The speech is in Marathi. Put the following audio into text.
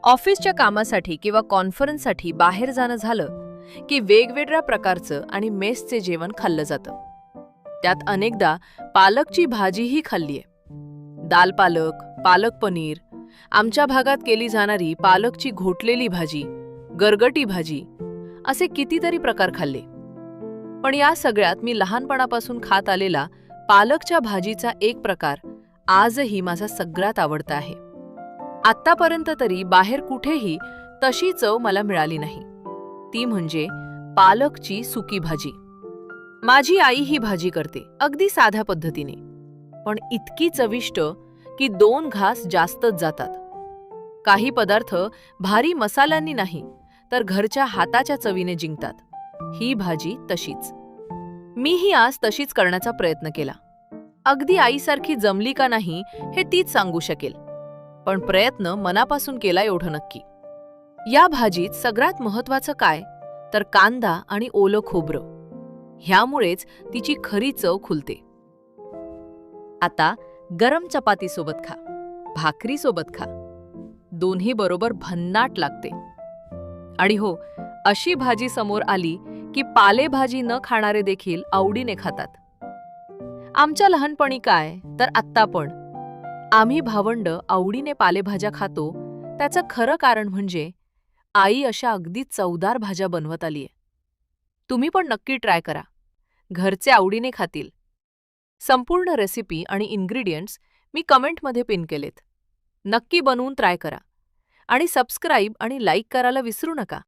ऑफिसच्या कामासाठी किंवा कॉन्फरन्ससाठी बाहेर जाणं झालं की वेगवेगळ्या प्रकारचं आणि मेसचे जेवण खाल्लं जातं. त्यात अनेकदा पालकची भाजीही खाल्लीये. दाल पालक, पालक पनीर, आमच्या भागात केली जाणारी पालकची घोटलेली भाजी, गरगटी भाजी, असे कितीतरी प्रकार खाल्ले. पण या सगळ्यात मी लहानपणापासून खात आलेला पालकच्या भाजीचा एक प्रकार आजही माझा सगळ्यात आवडता आहे. आत्तापर्यंत तरी बाहेर कुठेही तशी चव मला मिळाली नाही. ती म्हणजे पालकची सुकी भाजी. माझी आई ही भाजी करते अगदी साध्या पद्धतीने, पण इतकी चविष्ट की 2 घास जास्तच जातात. काही पदार्थ भारी मसाल्यांनी नाही तर घरच्या हाताच्या चवीने जिंकतात. ही भाजी तशीच. मीही आज तशीच करण्याचा प्रयत्न केला. अगदी आईसारखी जमली का नाही हे तीच सांगू शकेल, पण प्रयत्न मनापासून केला एवढं नक्की. या भाजीत सगळ्यात महत्त्वाचं काय तर कांदा आणि ओलं खोबरं. ह्यामुळेच तिची खरी चव खुलते. आता गरम चपातीसोबत खा, भाकरीसोबत खा, दोन्ही बरोबर भन्नाट लागते. आणि हो, अशी भाजी समोर आली की पालेभाजी न खाणारे देखील आवडीने खातात. आमच्या लहानपणी काय तर आत्ता पण आम्ही भावंड आवडीने पालेभाज्या खातो. त्याचं खरं कारण म्हणजे आई अशा अगदी चवदार भाज्या बनवत आलीये. तुम्ही पण नक्की ट्राय करा. घरचे आवडीने खातील. संपूर्ण रेसिपी आणि इन्ग्रेडियंट्स मी कमेंटमध्ये पिन केलेत. नक्की बनवून ट्राय करा आणि सबस्क्राईब आणि लाईक करायला विसरू नका.